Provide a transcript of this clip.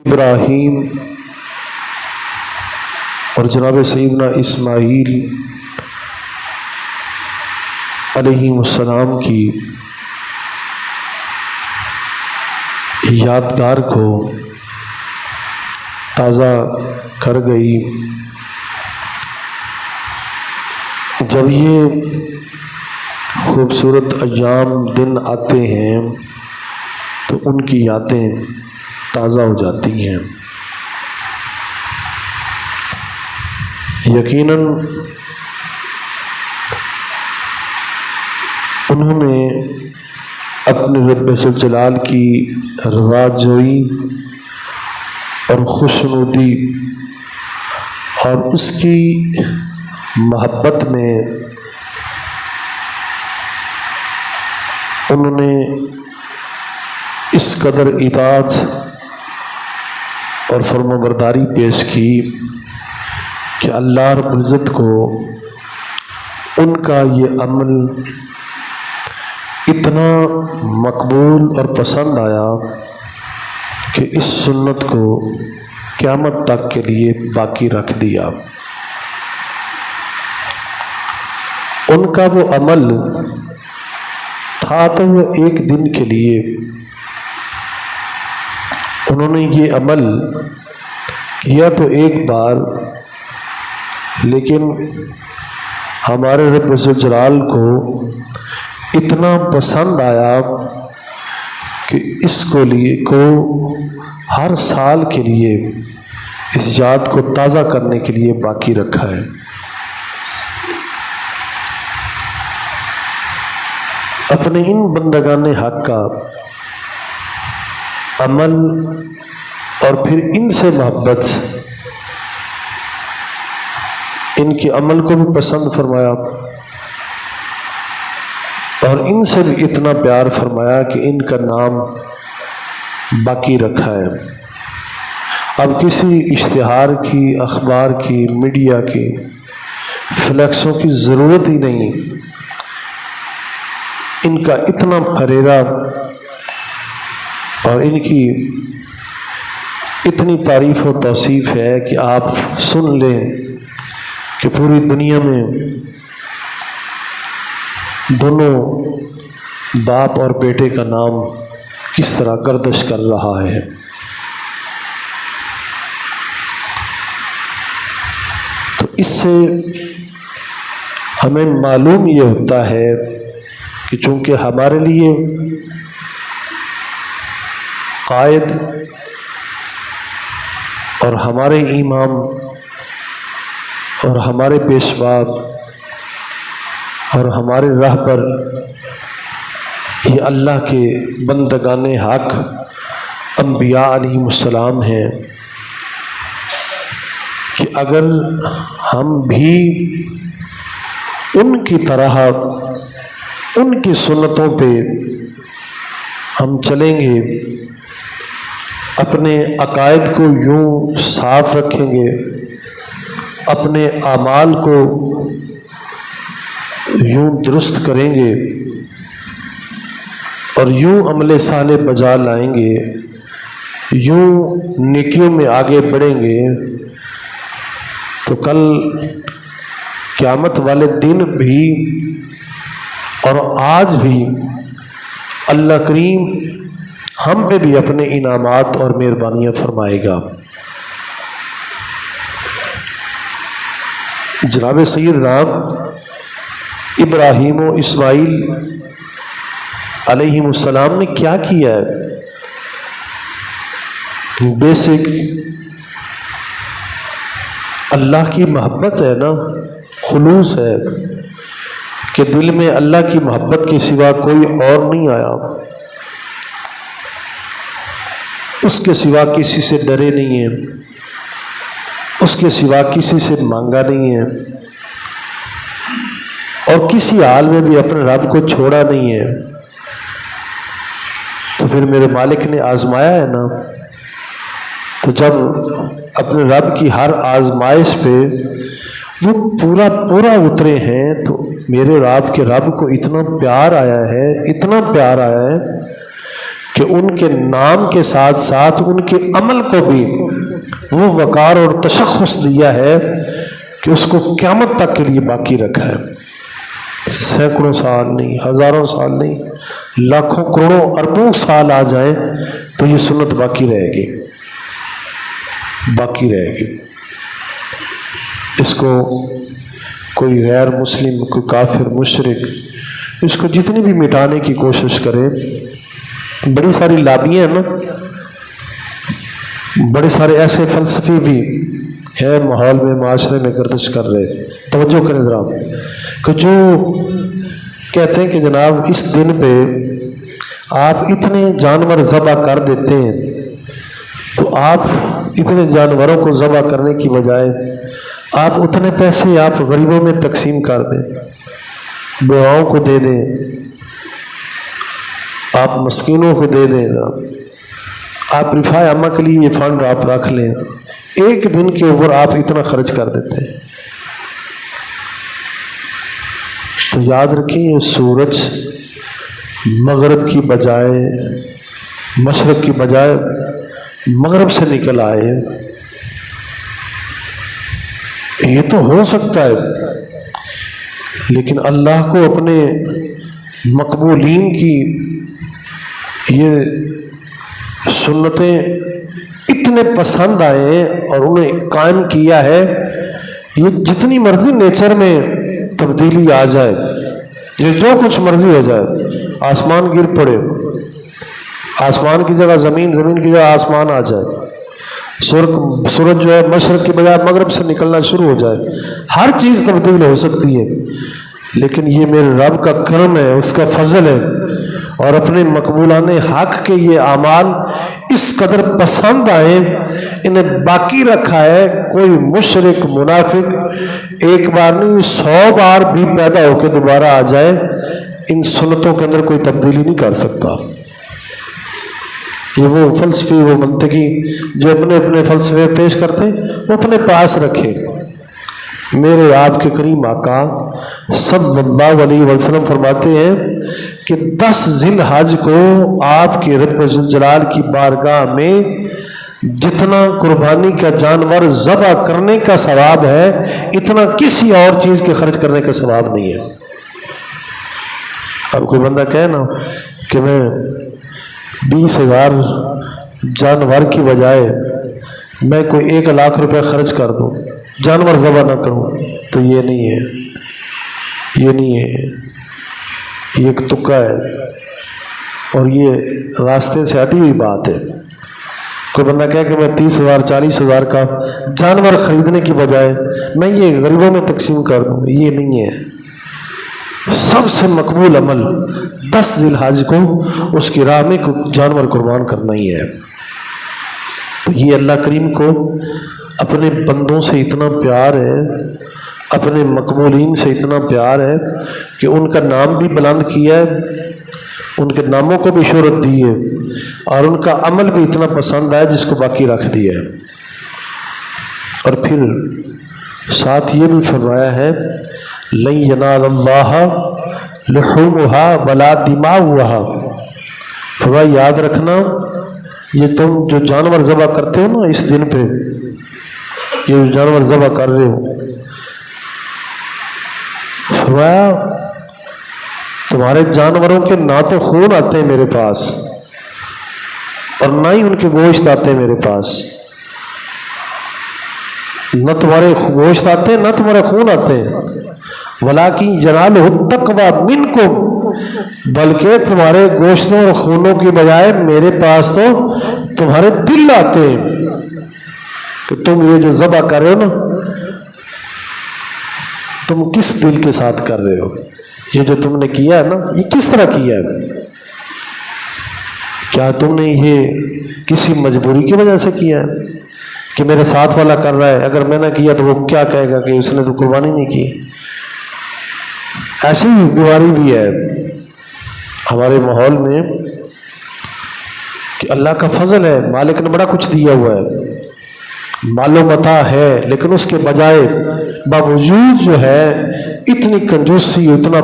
ابراہیم اور جناب سیدنا اسماعیل علیہ السلام کی یادگار کو تازہ کر گئی۔ جب یہ خوبصورت ایام دن آتے ہیں تو ان کی یادیں تازہ ہو جاتی ہیں۔ یقیناً انہوں نے اپنے رب ذوالجلال کی رضا جوئی اور خوشنودی اور اس کی محبت میں انہوں نے اس قدر اطاعت اور فرمانبرداری پیش کی کہ اللہ رب العزت کو ان کا یہ عمل اتنا مقبول اور پسند آیا کہ اس سنت کو قیامت تک کے لیے باقی رکھ دیا۔ ان کا وہ عمل تھا تو وہ ایک دن کے لیے، انہوں نے یہ عمل کیا تو ایک بار، لیکن ہمارے رب ذوالجلال کو اتنا پسند آیا کہ اس کو ہر سال کے لیے اس یاد کو تازہ کرنے کے لیے باقی رکھا ہے۔ اپنے ان بندگان حق کا عمل اور پھر ان سے محبت، ان کے عمل کو بھی پسند فرمایا اور ان سے بھی اتنا پیار فرمایا کہ ان کا نام باقی رکھا ہے۔ اب کسی اشتہار کی، اخبار کی، میڈیا کی، فلیکسوں کی ضرورت ہی نہیں۔ ان کا اتنا پھریرا اور ان کی اتنی تعریف و توصیف ہے کہ آپ سن لیں کہ پوری دنیا میں دونوں باپ اور بیٹے کا نام کس طرح گردش کر رہا ہے۔ تو اس سے ہمیں معلوم یہ ہوتا ہے کہ چونکہ ہمارے لیے قائد اور ہمارے امام اور ہمارے پیشوا اور ہمارے راہبر یہ اللہ کے بندگان حق انبیاء علیہم السلام ہیں، کہ اگر ہم بھی ان کی طرح ان کی سنتوں پہ ہم چلیں گے، اپنے عقائد کو یوں صاف رکھیں گے، اپنے اعمال کو یوں درست کریں گے اور یوں عمل صالح بجا لائیں گے، یوں نیکیوں میں آگے بڑھیں گے، تو کل قیامت والے دن بھی اور آج بھی اللہ کریم ہم پہ بھی اپنے انعامات اور مہربانیاں فرمائے گا۔ جناب سیدنا ابراہیم و اسماعیل علیہم السلام نے کیا کیا ہے؟ بیسک اللہ کی محبت ہے نا، خلوص ہے کہ دل میں اللہ کی محبت کے سوا کوئی اور نہیں آیا، اس کے سوا کسی سے ڈرے نہیں ہیں، اس کے سوا کسی سے مانگا نہیں ہے، اور کسی حال میں بھی اپنے رب کو چھوڑا نہیں ہے۔ تو پھر میرے مالک نے آزمایا ہے نا، تو جب اپنے رب کی ہر آزمائش پہ وہ پورا اترے ہیں تو میرے رب کے رب کو اتنا پیار آیا ہے، اتنا پیار آیا ہے کہ ان کے نام کے ساتھ ساتھ ان کے عمل کو بھی وہ وقار اور تشخص دیا ہے کہ اس کو قیامت تک کے لیے باقی رکھا ہے۔ سینکڑوں سال نہیں، ہزاروں سال نہیں، لاکھوں کروڑوں اربوں سال آ جائیں تو یہ سنت باقی رہے گی، باقی رہے گی۔ اس کو کوئی غیر مسلم، کوئی کافر، مشرک اس کو جتنی بھی مٹانے کی کوشش کرے، بڑی ساری لابیاں ہیں نا، بڑے سارے ایسے فلسفی بھی ہے ماحول میں، معاشرے میں گردش کر رہے، توجہ کریں ذرا، کہ جو کہتے ہیں کہ جناب اس دن پہ آپ اتنے جانور ذبح کر دیتے ہیں، تو آپ اتنے جانوروں کو ذبح کرنے کی بجائے آپ اتنے پیسے آپ غریبوں میں تقسیم کر دیں، بیواؤں کو دے دیں، آپ مسکینوں کو دے دیں، آپ رفاع عامہ کے لیے یہ فنڈ آپ رکھ لیں، ایک دن کے اوپر آپ اتنا خرچ کر دیتے ہیں۔ تو یاد رکھیں یہ سورج مغرب کی بجائے، مشرق کی بجائے مغرب سے نکل آئے، یہ تو ہو سکتا ہے، لیکن اللہ کو اپنے مقبولین کی یہ سنتیں اتنے پسند آئے اور انہیں قائم کیا ہے، یہ جتنی مرضی نیچر میں تبدیلی آ جائے، یہ جو کچھ مرضی ہو جائے، آسمان گر پڑے، آسمان کی جگہ زمین، زمین کی جگہ آسمان آ جائے، سورج جو ہے مشرق کی بجائے مغرب سے نکلنا شروع ہو جائے، ہر چیز تبدیل ہو سکتی ہے، لیکن یہ میرے رب کا کرم ہے، اس کا فضل ہے، اور اپنے مقبولان حق کے یہ اعمال اس قدر پسند آئے، انہیں باقی رکھا ہے۔ کوئی مشرک، منافق ایک بار نہیں 100 بار بھی پیدا ہو کے دوبارہ آ جائے، ان سنتوں کے اندر کوئی تبدیلی نہیں کر سکتا۔ یہ وہ فلسفی، وہ منطقی جو اپنے اپنے فلسفے پیش کرتے وہ اپنے پاس رکھے۔ میرے آپ کے کریم آقا صلی اللہ علیہ وسلم فرماتے ہیں کہ 10 ذی الحج کو آپ کے رب ذوالجلال کی بارگاہ میں جتنا قربانی کا جانور ذبح کرنے کا ثواب ہے، اتنا کسی اور چیز کے خرچ کرنے کا ثواب نہیں ہے۔ اب کوئی بندہ کہے نا کہ میں 20,000 جانور کی بجائے میں کوئی 1 لاکھ روپے خرچ کر دوں، جانور ذبح نہ کروں، تو یہ نہیں ہے، یہ نہیں ہے، یہ ایک تکا ہے، اور یہ راستے سے ہٹی ہوئی بات ہے۔ کوئی بندہ کہے کہ میں 30,000 40,000 کا جانور خریدنے کی بجائے میں یہ غریبوں میں تقسیم کر دوں، یہ نہیں ہے۔ سب سے مقبول عمل 10 ذی الحج کو اس کی راہ میں جانور قربان کرنا ہی ہے۔ تو یہ اللہ کریم کو اپنے بندوں سے اتنا پیار ہے، اپنے مقبولین سے اتنا پیار ہے کہ ان کا نام بھی بلند کیا ہے، ان کے ناموں کو بھی شہرت دی ہے، اور ان کا عمل بھی اتنا پسند ہے جس کو باقی رکھ دیا ہے۔ اور پھر ساتھ یہ بھی فرمایا ہے لن ینال اللہ لحومها ولا دماؤها، فرمایا یاد رکھنا یہ تم جو جانور ذبح کرتے ہو نا اس دن پہ، یہ جو جانور ذبح کر رہے ہو، فرمایا تمہارے جانوروں کے نہ تو خون آتے ہیں میرے پاس، اور نہ ہی ان کے گوشت آتے ہیں میرے پاس، نہ تمہارے گوشت آتے ہیں نہ تمہارے خون آتے ہیں، وَلَٰكِن يَنَالُهُ التَّقْوَىٰ مِنْكُمْ، بلکہ تمہارے گوشتوں اور خونوں کی بجائے میرے پاس تو تمہارے دل آتے ہیں، کہ تم یہ جو ذبح کر رہے ہو نا، تم کس دل کے ساتھ کر رہے ہو؟ یہ جو تم نے کیا ہے نا، یہ کس طرح کیا ہے؟ کیا تم نے یہ کسی مجبوری کی وجہ سے کیا ہے کہ میرے ساتھ والا کر رہا ہے، اگر میں نے کیا تو وہ کیا کہے گا کہ اس نے تو قربانی نہیں کی؟ ایسی بیماری بھی ہے ہمارے ماحول میں کہ اللہ کا فضل ہے، مالک نے بڑا کچھ دیا ہوا ہے، مال و متاع ہے، لیکن اس کے بجائے باوجود جو ہے اتنی کنجوسی، اتنا